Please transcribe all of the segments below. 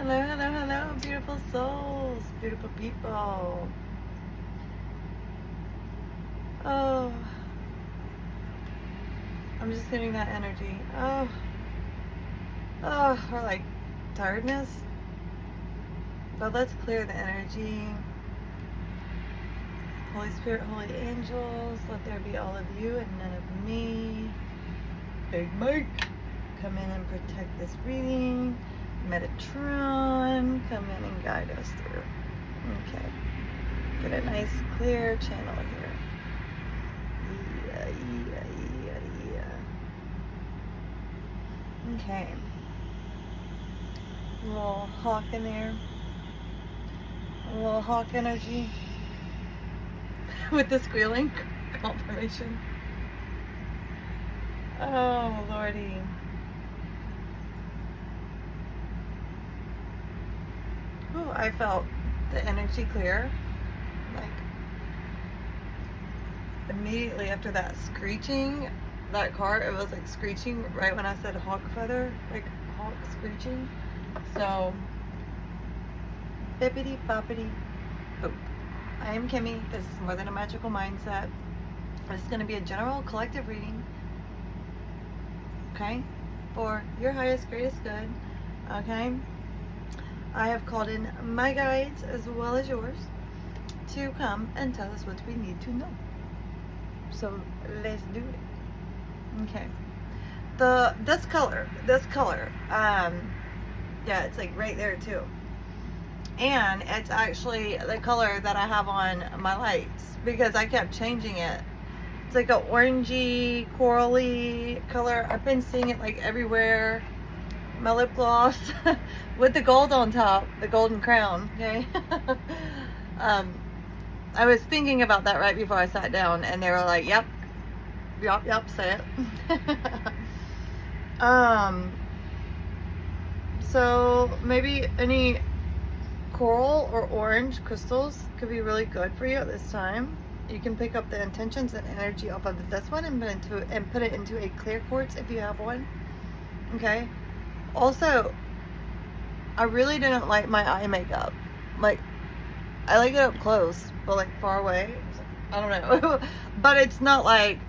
Hello, hello, hello, beautiful souls, beautiful people. Oh, I'm just getting that energy. Or like tiredness. But let's clear the energy. Holy Spirit, holy angels, let there be all of you and none of me. Big Mike, come in and protect this reading. Metatron, come in and guide us through. Okay. Get a nice clear channel here. Yeah. Okay. A little hawk in there. A little hawk energy. With the squealing confirmation. Oh, Lordy. Ooh, I felt the energy clear. Like, immediately after that screeching, that car, it was like screeching right when I said hawk feather, like hawk screeching. So, bippity boppity boop. I am Kimmy. This is More Than a Magical Mindset. This is going to be a general collective reading, okay, for your highest, greatest good, okay. I have called in my guides as well as yours to come and tell us what we need to know. So let's do it. Okay. This color, yeah, it's like right there too. And it's actually the color that I have on my lights because I kept changing it. It's like an orangey, corally color. I've been seeing it like everywhere. My lip gloss with the gold on top, the golden crown, okay? I was thinking about that right before I sat down and they were like, yep, say it. So maybe any coral or orange crystals could be really good for you at this time. You can pick up the intentions and energy off of this one and put it into a clear quartz if you have one, okay? Also, I really didn't like my eye makeup. Like, I like it up close, but like far away, I don't know. But it's not like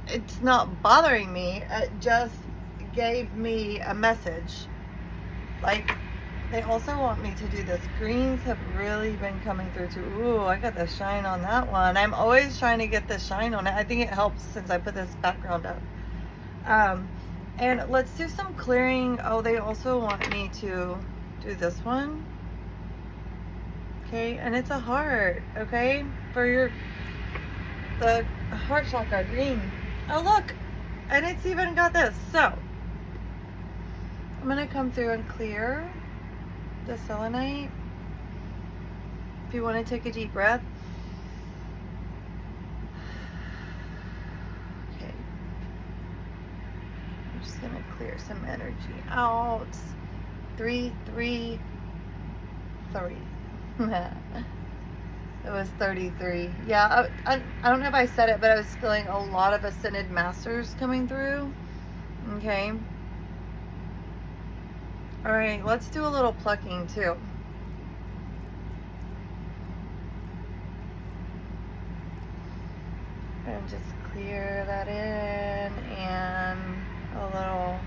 it's not bothering me. It just gave me a message. Like, they also want me to do this. Greens have really been coming through too. Ooh, I got the shine on that one. I'm always trying to get the shine on it. I think it helps since I put this background up. And let's do some clearing. Oh, they also want me to do this one. Okay, and it's a heart, okay? For the heart chakra, green. Oh, look, and it's even got this. So, I'm gonna come through and clear the selenite. If you wanna take a deep breath. I'm just gonna clear some energy out. 3, 3, 3. It was 33. Yeah, I don't know if I said it, but I was feeling a lot of ascended masters coming through. Okay. All right, let's do a little plucking too. And just clear that in, and a little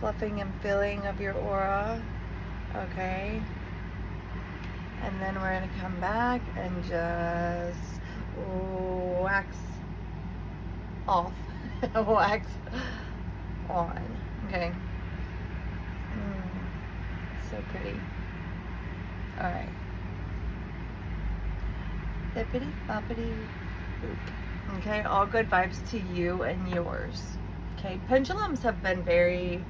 fluffing and filling of your aura. Okay. And then we're going to come back and just wax off. Wax on. Okay. So pretty. Alright. Bippity boppity boop. Okay, all good vibes to you and yours. Okay, pendulums have been very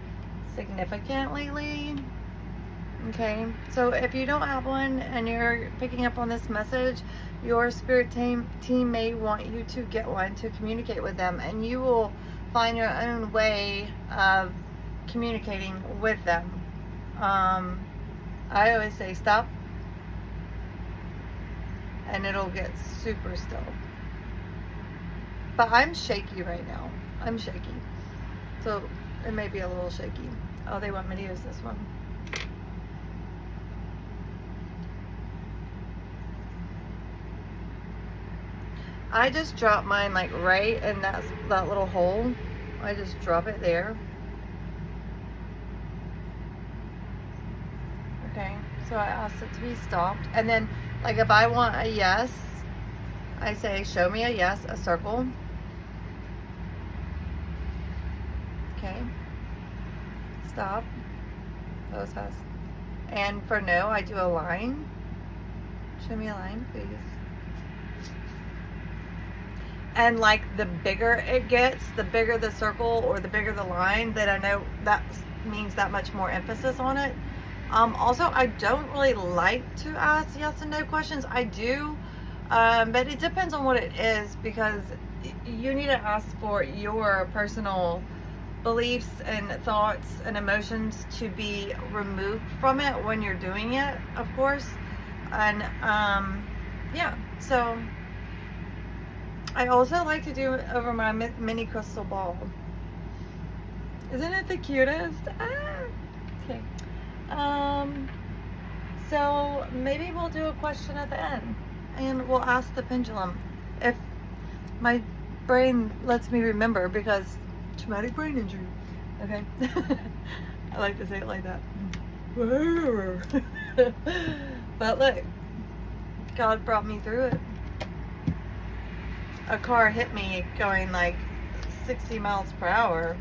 significant lately. Okay, so if you don't have one and you're picking up on this message, your spirit team may want you to get one to communicate with them, and you will find your own way of communicating with them. I always say stop, and it'll get super still. But I'm shaky right now. I'm shaky. So It may be a little shaky. Oh, they want me to use this one. I just drop mine like right in that little hole. I just drop it there. Okay, so I asked it to be stopped. And then, like, if I want a yes, I say, show me a yes, a circle. Okay. Stop. Those has. And for no, I do a line. Show me a line, please. And like the bigger it gets, the bigger the circle or the bigger the line, then I know that means that much more emphasis on it. Also, I don't really like to ask yes and no questions. I do, but it depends on what it is, because you need to ask for your personal beliefs and thoughts and emotions to be removed from it when you're doing it, of course. And yeah, so I also like to do it over my mini crystal ball. Isn't it the cutest? Ah, okay. So maybe we'll do a question at the end, and we'll ask the pendulum, if my brain lets me remember, because traumatic brain injury. Okay. I like to say it like that. But look, God brought me through it. A car hit me going like 60 miles per hour,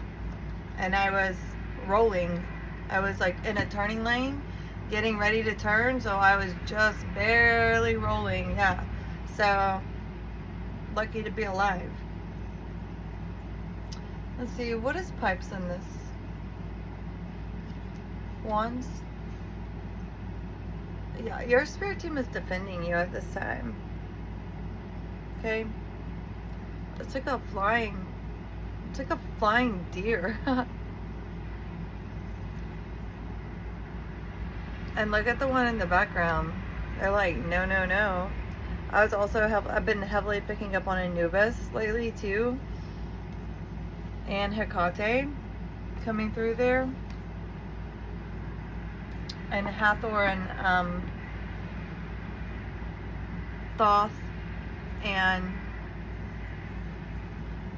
and I was rolling. I was like in a turning lane, getting ready to turn, so I was just barely rolling. Yeah, so lucky to be alive. Let's see, what is pipes in this? Wands. Yeah, your spirit team is defending you at this time. Okay. It's like a flying deer. And look at the one in the background. They're like, no, no, no. I've been heavily picking up on Anubis lately too. And Hecate coming through there. And Hathor and Thoth. And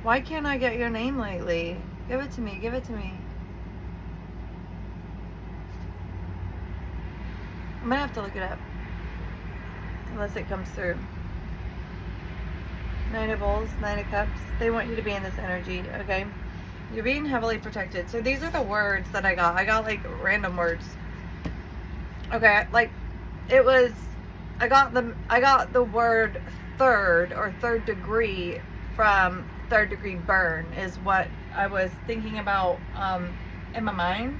why can't I get your name lately? Give it to me, give it to me. I'm gonna have to look it up, unless it comes through. Nine of Bowls, Nine of Cups. They want you to be in this energy, okay? You're being heavily protected. So these are the words that I got. I got like random words. Okay, like it was, I got the word third or third degree from third degree burn is what I was thinking about in my mind.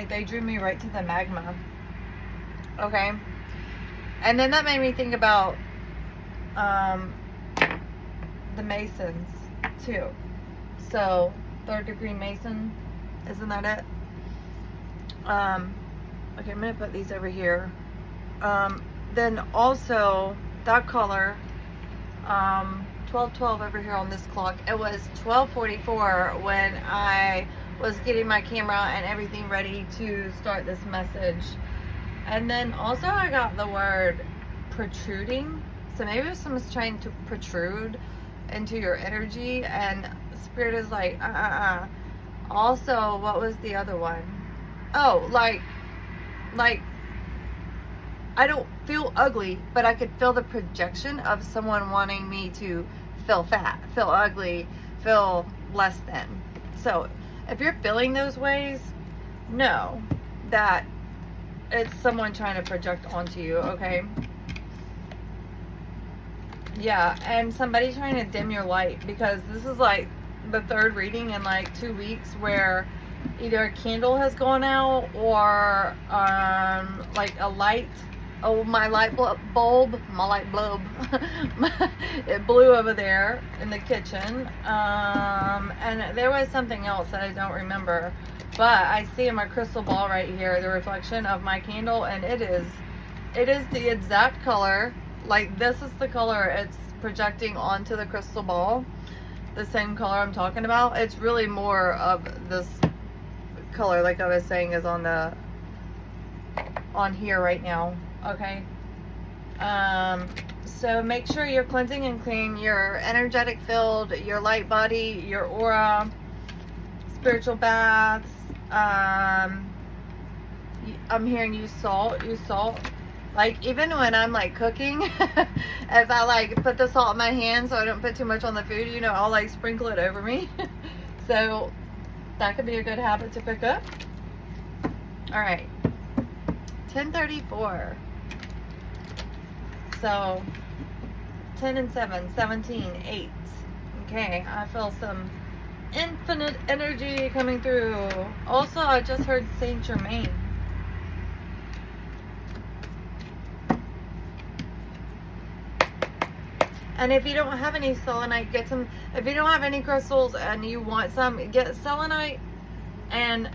They drew me right to the magma. Okay. And then that made me think about the Masons too. So third degree Mason, isn't that it? Okay, I'm gonna put these over here. Then also that color, 12:12 over here on this clock. It was 12:44 when I was getting my camera and everything ready to start this message. And then also I got the word protruding. So maybe someone's trying to protrude into your energy, and Spirit is like, Also, what was the other one? Oh, like I don't feel ugly, but I could feel the projection of someone wanting me to feel fat, feel ugly, feel less than. So if you're feeling those ways, know that it's someone trying to project onto you, okay? Yeah, and somebody trying to dim your light, because this is like the third reading in like 2 weeks where either a candle has gone out or like a light. Oh, my light bulb, it blew over there in the kitchen. And there was something else that I don't remember. But I see in my crystal ball right here the reflection of my candle, and it is the exact color. Like, this is the color it's projecting onto the crystal ball. the same color I'm talking about. It's really more of this color, like I was saying, is on here right now. Okay. So make sure you're cleansing and clean your energetic field, your light body, your aura, spiritual baths. I'm hearing use salt. Like, even when I'm like cooking, if I like put the salt in my hand so I don't put too much on the food, you know, I'll like sprinkle it over me. So that could be a good habit to pick up. All right, 10:34. So 10 and 7, 17, 8. Okay, I feel some infinite energy coming through. Also, I just heard Saint Germain. And if you don't have any selenite, get some. If you don't have any crystals and you want some, get selenite and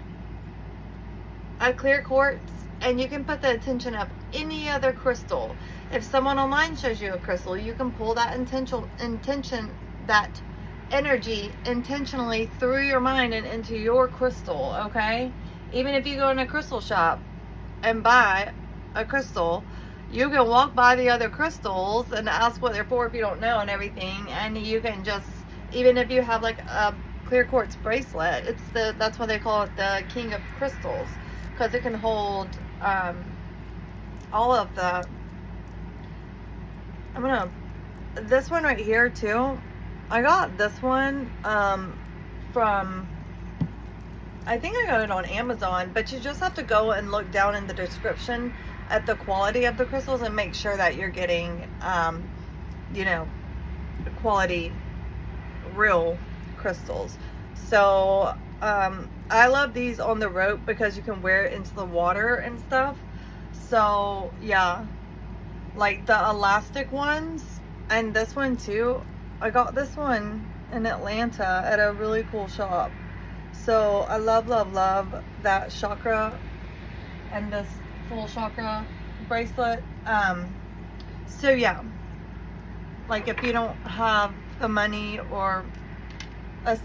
a clear quartz, and you can put the intention of any other crystal. If someone online shows you a crystal, you can pull that intention, that energy intentionally through your mind and into your crystal, okay? Even if you go in a crystal shop and buy a crystal, you can walk by the other crystals and ask what they're for if you don't know and everything, and you can just, even if you have like a clear quartz bracelet, that's why they call it the King of Crystals, because it can hold all of the, this one right here too. I got this one from, I think I got it on Amazon, but you just have to go and look down in the description at the quality of the crystals and make sure that you're getting, you know, quality, real crystals. So I love these on the rope because you can wear it into the water and stuff. So yeah, like the elastic ones, and this one too. I got this one in Atlanta at a really cool shop. So I love that chakra and this full chakra bracelet. So yeah, like if you don't have the money or it's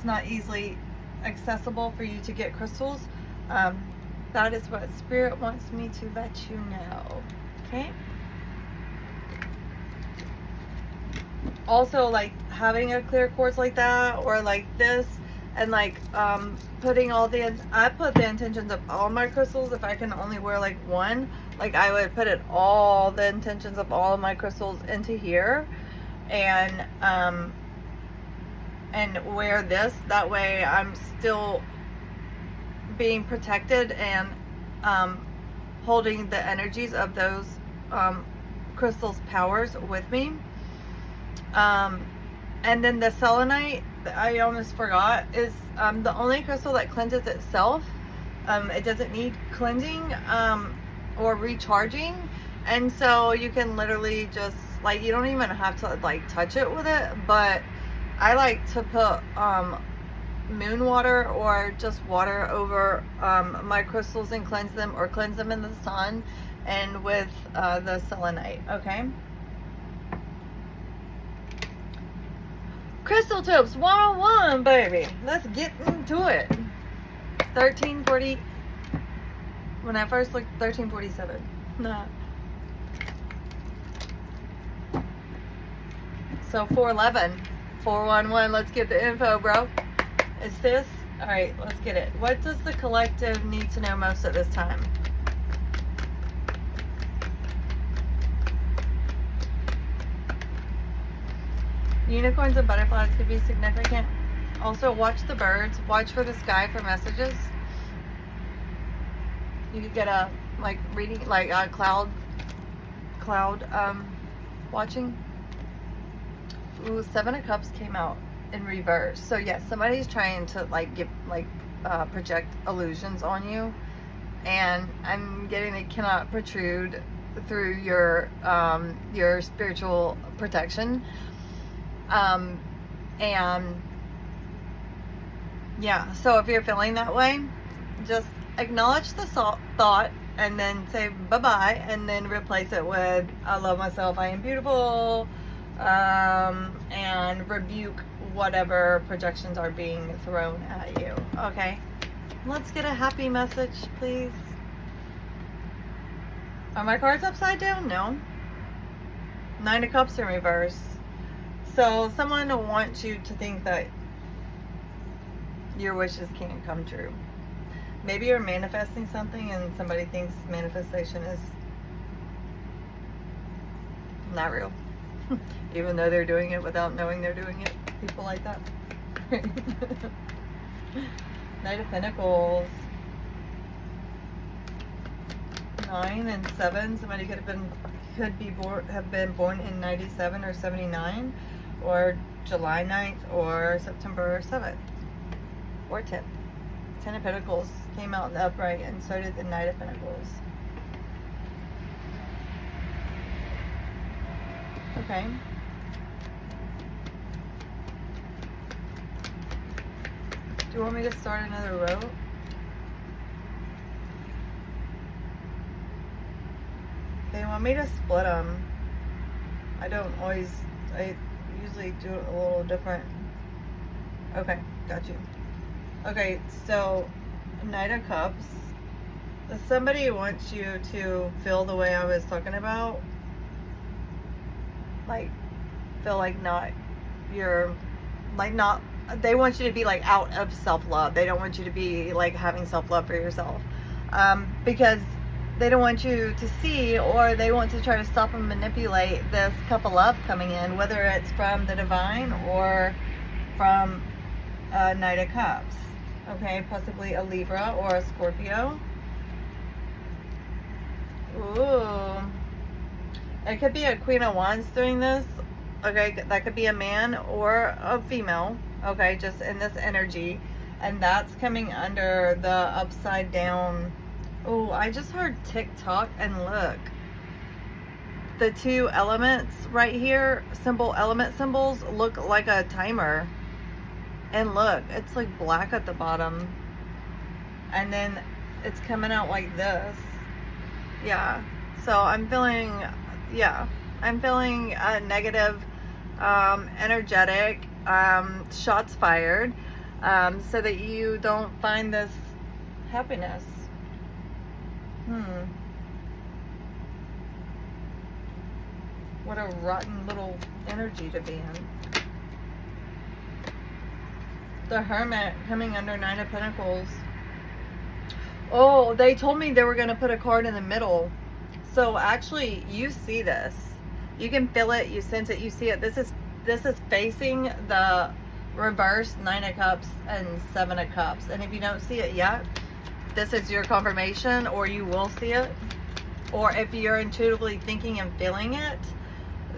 not easily accessible for you to get crystals, that is what Spirit wants me to let you know. Okay. Also, like having a clear quartz like that, or like this, and like putting I put the intentions of all my crystals. If I can only wear like one, like I would put all the intentions of all of my crystals into here, and wear this. That way I'm still being protected and holding the energies of those crystals' powers with me. And then the selenite, I almost forgot, is the only crystal that cleanses itself. It doesn't need cleansing or recharging, and so you can literally just, like, you don't even have to like touch it with it. But I like to put moon water or just water over my crystals and cleanse them, or cleanse them in the sun and with the selenite. Okay. Crystal Tips 101, baby. Let's get into it. 1340. When I first looked, 1347. Nah. So 411. 411. Let's get the info, bro. Is this? Alright, let's get it. What does the collective need to know most at this time? Unicorns and butterflies could be significant. Also, watch the birds. Watch for the sky for messages. You could get a, like, reading, like a cloud watching. Ooh, 7 of Cups came out in reverse. So yes, somebody's trying to project illusions on you, and I'm getting they cannot protrude through your spiritual protection. And yeah, so if you're feeling that way, just acknowledge the thought and then say bye-bye, and then replace it with I love myself, I am beautiful, and rebuke whatever projections are being thrown at you. Okay, let's get a happy message, please. Are my cards upside down? No. 9 of Cups in reverse. So someone wants you to think that your wishes can't come true. Maybe you're manifesting something and somebody thinks manifestation is not real. Even though they're doing it without knowing they're doing it. People like that. Knight of Pentacles. 9 and 7. Somebody have been born in 97 or 79, or July 9th or September 7th or 10th. 10 of Pentacles came out in the upright, and so did the Knight of Pentacles. Okay. Do you want me to start another row? They want me to split them. I usually do it a little different. Okay, got you. Okay, so Knight of Cups. Somebody wants you to feel the way I was talking about. Like, feel like they want you to be like out of self-love. They don't want you to be like having self-love for yourself. Because they don't want you to see, or they want to try to stop and manipulate this cup of love coming in, whether it's from the divine or from Knight of Cups. Okay, possibly a Libra or a Scorpio. Ooh. It could be a Queen of Wands doing this. Okay, that could be a man or a female. Okay, just in this energy. And that's coming under the upside down. Oh, I just heard tick-tock, and look. The two elements right here, element symbols, look like a timer. And look, it's like black at the bottom. And then it's coming out like this. Yeah. So I'm feeling negative, energetic, shots fired, so that you don't find this happiness. What a rotten little energy to be in. The Hermit coming under 9 of Pentacles. Oh, they told me they were going to put a card in the middle. So actually, you see this. You can feel it, you sense it, you see it. This is facing the reverse 9 of Cups and 7 of Cups. And if you don't see it yet, this is your confirmation, or you will see it. Or if you're intuitively thinking and feeling it,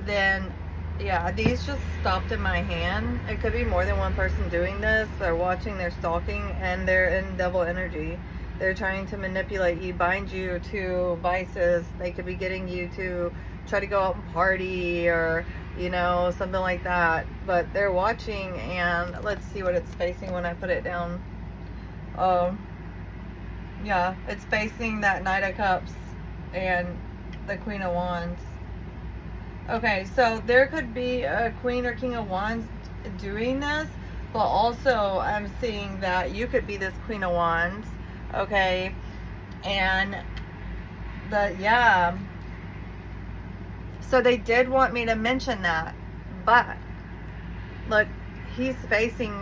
then yeah, these just stopped in my hand. It could be more than one person doing this. They're watching, they're stalking, and they're in devil energy. They're trying to manipulate you, bind you to vices. They could be getting you to try to go out and party, or, you know, something like that. But they're watching, and let's see what it's facing when I put it down. Yeah, it's facing that Knight of Cups and the Queen of Wands. Okay, so there could be a Queen or King of Wands doing this, but also I'm seeing that you could be this Queen of Wands, okay? And so they did want me to mention that, but look, he's facing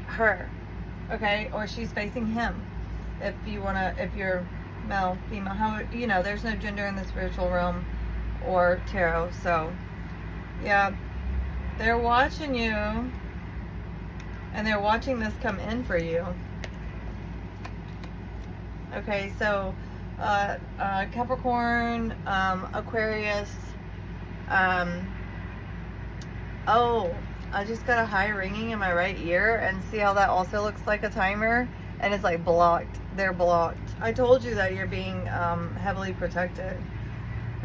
her, okay? Or she's facing him. If you're male, female, how, you know, there's no gender in the spiritual realm or tarot. So yeah, they're watching you, and they're watching this come in for you. Okay, so Capricorn, Aquarius. Oh, I just got a high ringing in my right ear, and see how that also looks like a timer, and it's like blocked. They're blocked. I told you that you're being heavily protected.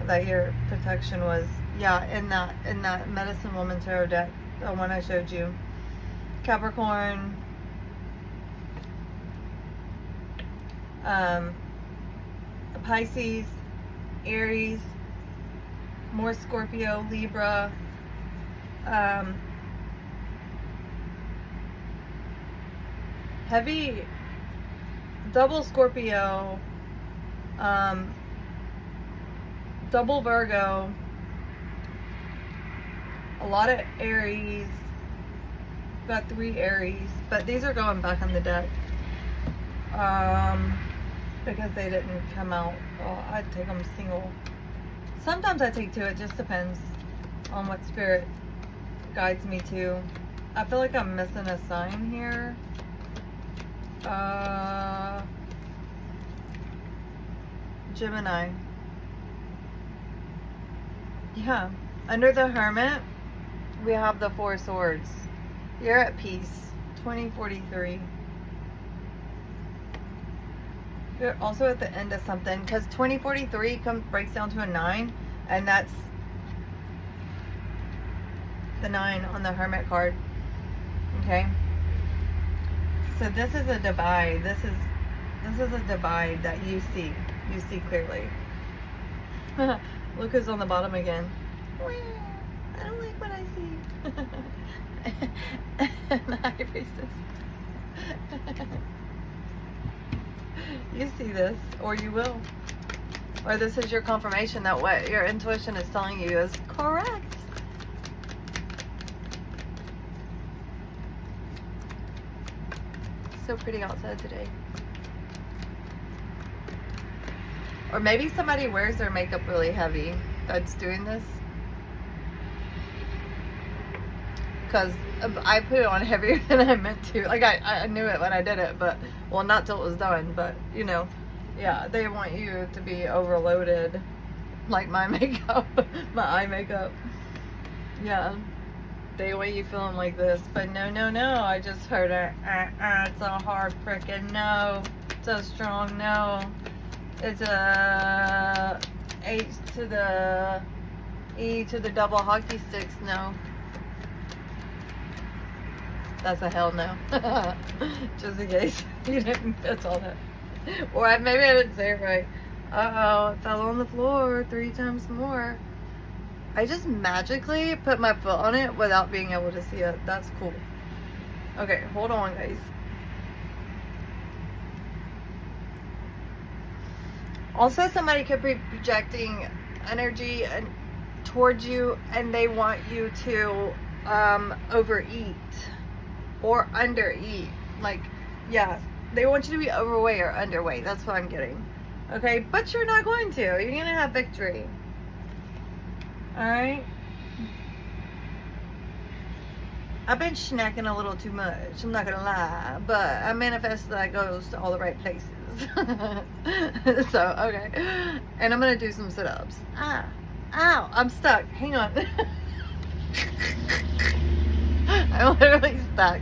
That your protection was, yeah, in that Medicine Woman tarot deck, the one I showed you. Capricorn, Pisces, Aries, more Scorpio, Libra, Heavy double Scorpio, double Virgo, a lot of Aries. Got 3 Aries, but these are going back on the deck because they didn't come out. Well, I'd take them single. Sometimes I take 2. It just depends on what spirit guides me to. I feel like I'm missing a sign here. Gemini. Yeah. Under the Hermit, we have the 4 swords. You're at peace. 2043. You're also at the end of something, because 2043 breaks down to a 9, and that's the 9 on the Hermit card. Okay. So this is a divide. This is a divide that you see. You see clearly. Look who's on the bottom again. I don't like what I see. The high priestess. You see this, or you will. Or this is your confirmation that what your intuition is telling you is correct. So pretty outside today. Or maybe somebody wears their makeup really heavy that's doing this. Because I put it on heavier than I meant to. Like, I knew it when I did it, but, well, not till it was done, but, you know, yeah, they want you to be overloaded, like my makeup, my eye makeup. Yeah, they want you feeling like this, but no, I just heard it. It's a hard frickin' no. It's a strong no. It's a H to the E to the double hockey sticks no. That's a hell no. Just in case you didn't catch all that. Or maybe I didn't say it right. Uh-oh, it fell on the floor 3 times more. I just magically put my foot on it without being able to see it. That's cool. Okay, hold on, guys. Also, somebody could be projecting energy towards you, and they want you to overeat or undereat. Like, yeah, they want you to be overweight or underweight. That's what I'm getting. Okay, but you're not going to. You're going to have victory. Alright? I've been snacking a little too much. I'm not going to lie. But I manifest that it goes to all the right places. So, okay. And I'm going to do some sit-ups. Ow. I'm stuck. Hang on. I'm literally stuck.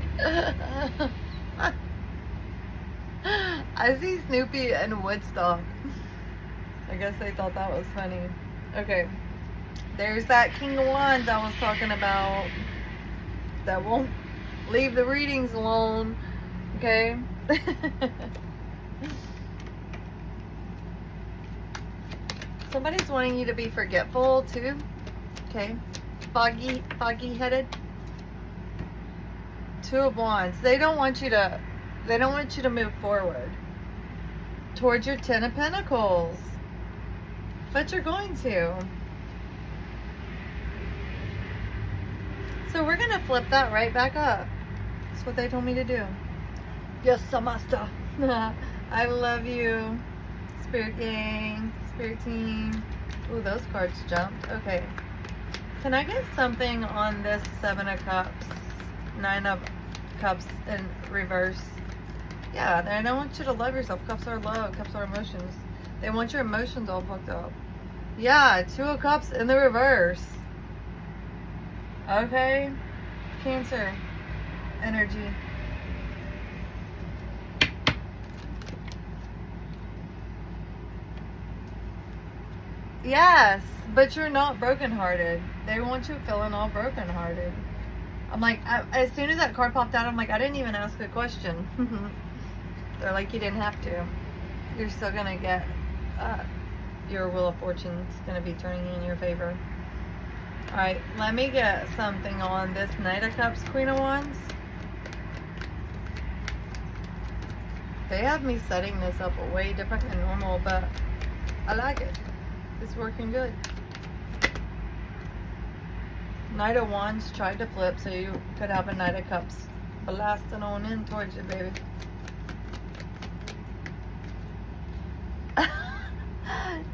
I see Snoopy and Woodstock. I guess they thought that was funny. Okay. There's that King of Wands I was talking about that won't leave the readings alone. Okay? Somebody's wanting you to be forgetful too. Okay? Foggy headed. 2 of Wands. They don't want you to move forward towards your 10 of Pentacles. But you're going to. So we're going to flip that right back up. That's what they told me to do. Yes, Samasta. I love you. Spirit gang. Spirit team. Ooh, those cards jumped. Okay. Can I get something on this 7 of Cups? 9 of Cups in reverse. Yeah, they don't want you to love yourself. Cups are love. Cups are emotions. They want your emotions all fucked up. Yeah, 2 of Cups in the reverse. Okay. Cancer energy. Yes, but you're not brokenhearted. They want you feeling all brokenhearted. I'm like, as soon as that card popped out, I'm like, I didn't even ask a question. They're like, you didn't have to. You're still going to get, your Wheel of Fortune's going to be turning in your favor. Alright, let me get something on this Knight of Cups, Queen of Wands. They have me setting this up way different than normal, but I like it. It's working good. Knight of Wands tried to flip, so you could have a Knight of Cups blasting on in towards you, baby.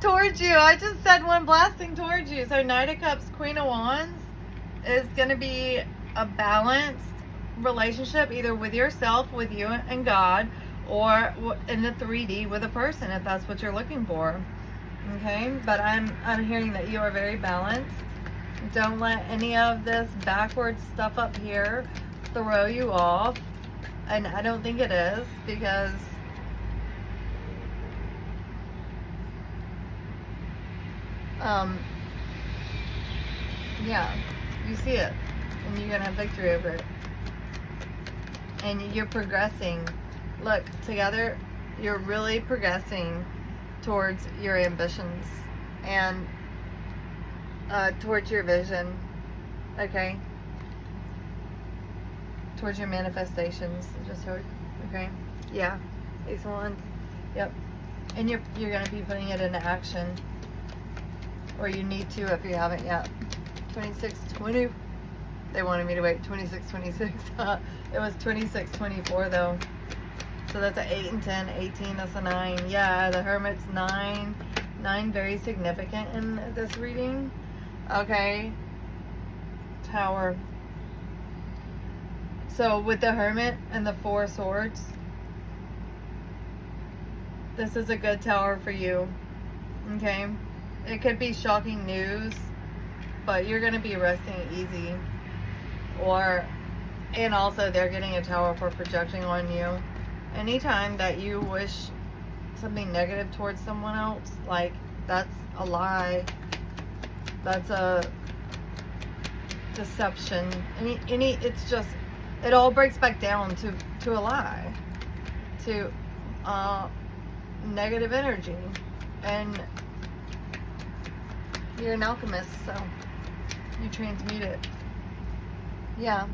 Towards you. I just said one blasting towards you. So Knight of Cups, Queen of Wands is going to be a balanced relationship, either with yourself, with you and God, or in the 3D with a person, if that's what you're looking for. Okay, but I'm hearing that you are very balanced. Don't let any of this backwards stuff up here throw you off. And I don't think it is, because yeah, you see it, and you're gonna have victory over it, and you're progressing. Look, together you're really progressing towards your ambitions and towards your vision, okay, towards your manifestations. Just heard, okay, yeah, Ace of Wands, yep, and you're gonna be putting it into action, or you need to if you haven't yet. 2620. They wanted me to wait 2626. It was 2624 though. So that's an 8 and 10, 18, that's a 9. Yeah, the Hermit's 9. 9 very significant in this reading. Okay. Tower. So with the Hermit and the 4 swords, this is a good tower for you. Okay. It could be shocking news, but you're going to be resting easy. And also they're getting a tower for projecting on you. Anytime that you wish something negative towards someone else, like, that's a lie. That's a deception. It's just, it all breaks back down to a lie. To negative energy. And you're an alchemist, so you transmute it. Yeah.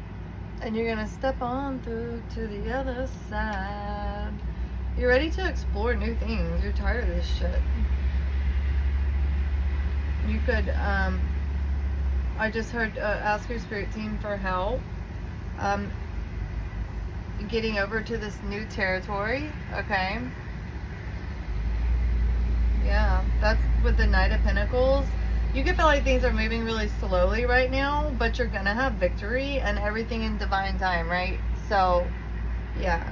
And you're gonna step on through to the other side. You're ready to explore new things. You're tired of this shit. You could, I just heard, ask your spirit team for help. Getting over to this new territory, okay? Yeah, that's with the Knight of Pentacles. You can feel like things are moving really slowly right now, but you're gonna have victory and everything in divine time, right? So, yeah.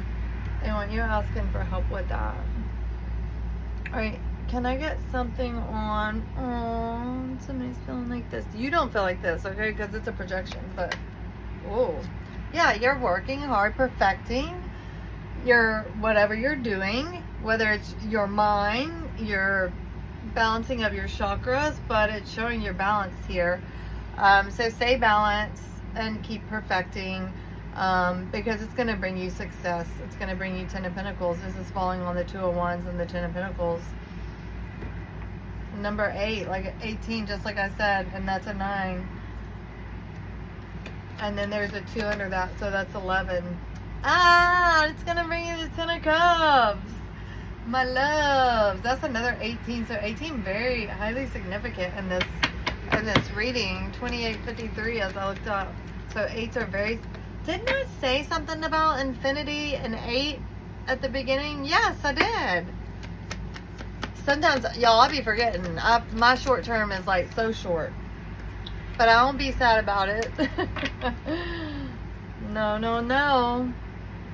And when you're asking for help with that. Alright, can I get something on? Oh, somebody's feeling like this. You don't feel like this, okay? Because it's a projection, but, oh. Yeah, you're working hard, perfecting your, whatever you're doing, whether it's your mind, your balancing of your chakras, but it's showing your balance here. So stay balanced and keep perfecting, because it's going to bring you success. It's going to bring you 10 of Pentacles. This is falling on the 2 of Wands and the 10 of Pentacles. Number 8, like 18, just like I said, and that's a 9. And then there's a 2 under that, so that's 11. Ah, it's going to bring you the 10 of Cups. My loves, that's another 18. So 18 very highly significant in this reading. 2853 as I looked up. So 8s are very. Didn't I say something about infinity and 8 at the beginning? Yes, I did. Sometimes, y'all, I be forgetting. My short term is like so short, but I won't be sad about it. No, no, no.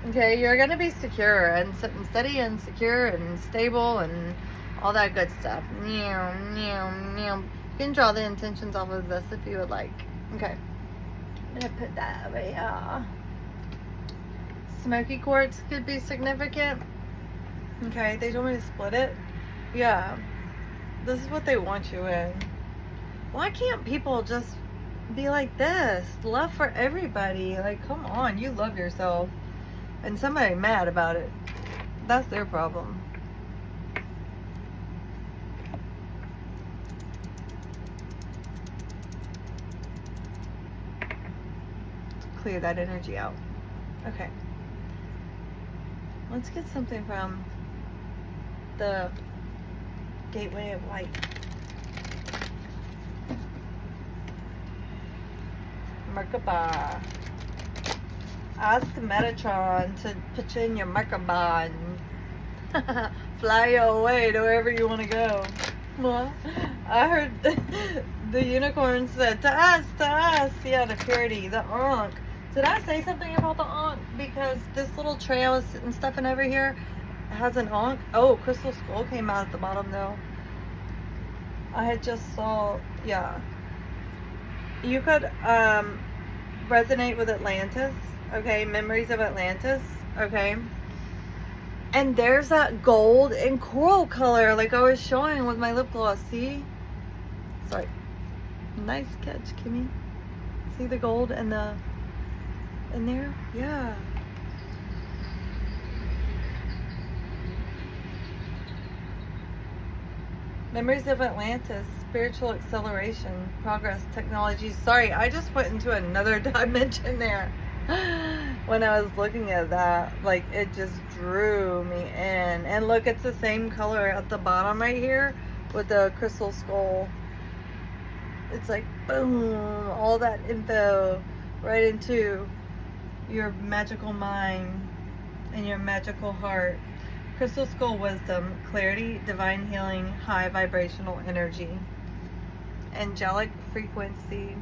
Okay, you're going to be secure and steady and secure and stable and all that good stuff. You can draw the intentions off of this if you would like. Okay. I'm going to put that over here. Smoky quartz could be significant. Okay, they told me to split it. Yeah. This is what they want you in. Why can't people just be like this? Love for everybody. Like, come on. You love yourself. And somebody mad about it. That's their problem. clear that energy out. Okay. Let's get something from the Gateway of Light. Merkaba. Ask Metatron to put you in your Merkaba and fly you away to wherever you want to go. Well, I heard the unicorn said, to us, yeah, the purity, the Ankh. Did I say something about the Ankh? Because this little trail is sitting stuffing over here has an Ankh. Oh, Crystal Skull came out at the bottom though. I had just saw, yeah. You could resonate with Atlantis, okay? Memories of Atlantis, okay? And there's that gold and coral color like I was showing with my lip gloss, see? Sorry. Nice catch, Kimmy. See the gold and the in there? Yeah. Memories of Atlantis, spiritual acceleration, progress, technology. Sorry, I just went into another dimension there. When I was looking at that, like it just drew me in. And look, it's the same color at the bottom right here with the crystal skull. It's like boom, all that info right into your magical mind and your magical heart. Crystal skull wisdom, clarity, divine healing, high vibrational energy, angelic frequency.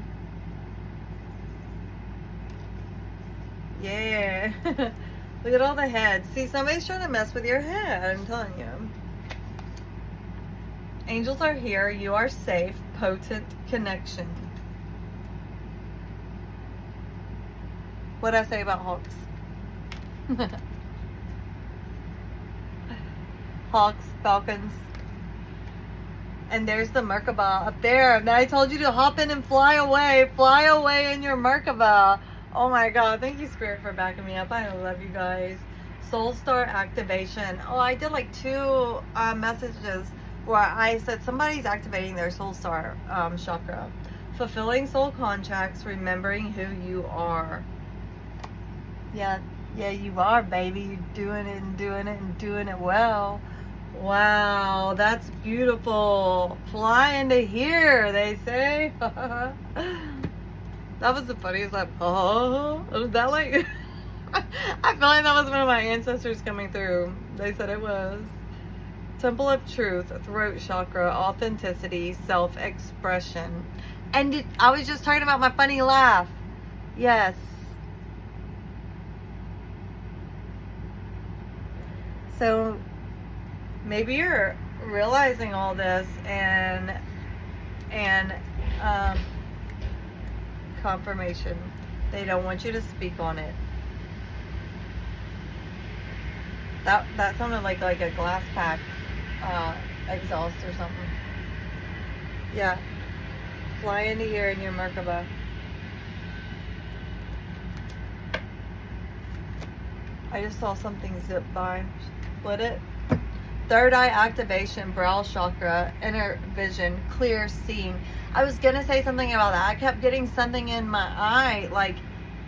Yeah. Look at all the heads. See, somebody's trying to mess with your head, I'm telling you. Angels are here. You are safe. Potent connection. What'd I say about hawks? Hawks, falcons. And there's the Merkaba up there. And I told you to hop in and fly away. Fly away in your Merkaba. Oh my God. Thank you, Spirit, for backing me up. I love you guys. Soul Star activation. Oh, I did like 2 messages where I said somebody's activating their Soul Star chakra. Fulfilling soul contracts, remembering who you are. Yeah, you are, baby. You're doing it and doing it and doing it well. Wow, that's beautiful. Fly into here, they say. That was the funniest. Like, oh, that like, I feel like that was one of my ancestors coming through. They said it was. Temple of Truth, throat chakra, authenticity, self-expression. And I was just talking about my funny laugh. Yes. So maybe you're realizing all this and confirmation. They don't want you to speak on it. That sounded like a glass pack exhaust or something. Yeah. Fly into here in your Merkaba. I just saw something zip by. Split it. Third eye activation, brow chakra, inner vision, clear seeing. I was gonna say something about that. I kept getting something in my eye like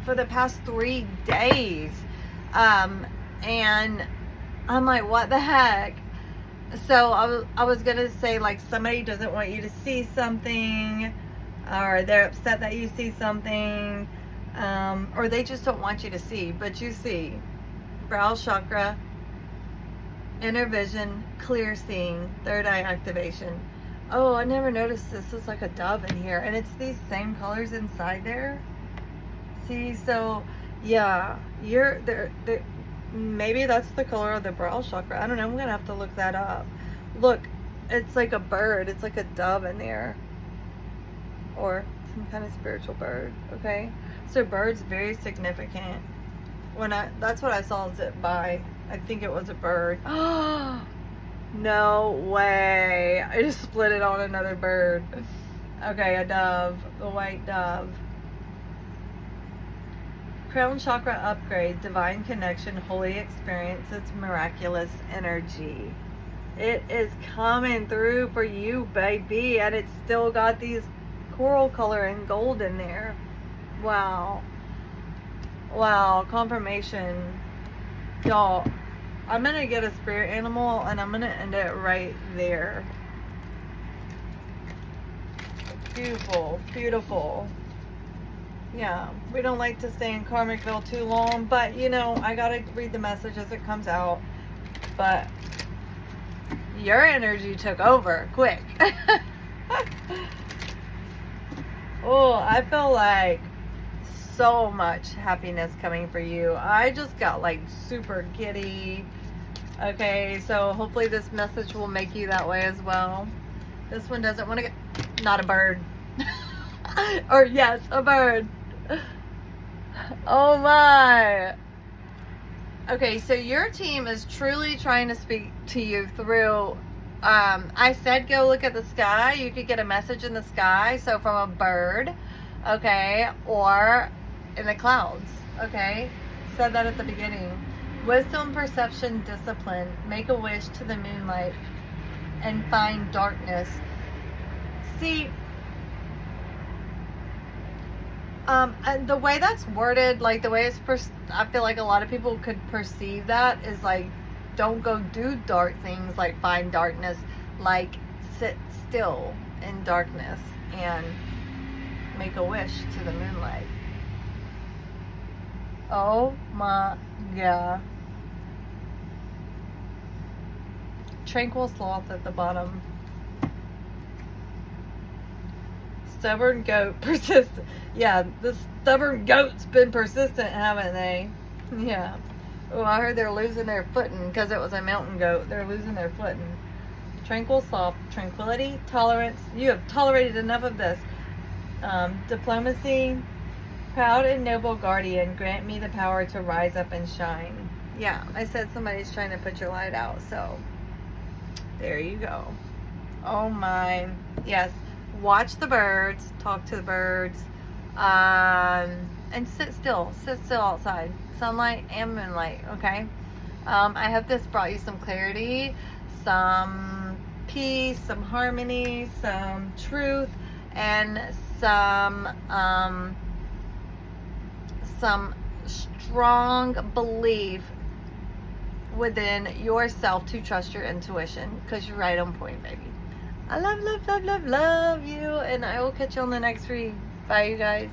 for the past 3 days. And I'm like, what the heck? So I was gonna say like somebody doesn't want you to see something, or they're upset that you see something, or they just don't want you to see, but you see. Brow chakra, inner vision, clear seeing, third eye activation. Oh, I never noticed this. It's like a dove in here, and it's these same colors inside there. See, so yeah, you're there. Maybe that's the color of the brow chakra. I don't know. I'm gonna have to look that up. Look, it's like a bird. It's like a dove in there, or some kind of spiritual bird. Okay, so bird's very significant. That's what I saw zip by. I think it was a bird. Oh, no way! I just split it on another bird. Okay, a dove, the white dove. Crown chakra upgrade, divine connection, holy experience. It's miraculous energy. It is coming through for you, baby, and it's still got these coral color and gold in there. Wow. Wow, confirmation. Y'all, I'm going to get a spirit animal and I'm going to end it right there. Beautiful, beautiful. Yeah, we don't like to stay in Karmicville too long, but you know, I gotta read the message as it comes out. But your energy took over quick. Oh, I feel like so much happiness coming for you. I just got like super giddy. Okay, so hopefully this message will make you that way as well. This one doesn't want to get, not a bird. Or yes, a bird. Oh my. Okay, so your team is truly trying to speak to you through, I said go look at the sky. You could get a message in the sky, so from a bird, okay, or in the clouds, okay? Said that at the beginning. Wisdom, perception, discipline. Make a wish to the moonlight and find darkness. See, and the way that's worded, like the way it's, I feel like a lot of people could perceive that is like, don't go do dark things, like find darkness, like sit still in darkness and make a wish to the moonlight. Oh my God. Tranquil sloth at the bottom. Stubborn goat, persistent. Yeah, the stubborn goat's been persistent, haven't they? Yeah. Oh, I heard they're losing their footing because it was a mountain goat. They're losing their footing. Tranquil, soft, tranquility, tolerance. You have tolerated enough of this. Diplomacy, proud and noble guardian. Grant me the power to rise up and shine. Yeah, I said somebody's trying to put your light out, so there you go. Oh my. Yes. Watch the birds, talk to the birds, and sit still outside, sunlight and moonlight, okay? I hope this brought you some clarity, some peace, some harmony, some truth, and some strong belief within yourself to trust your intuition, because you're right on point, baby. I love you, and I will catch you on the next read. Bye, you guys.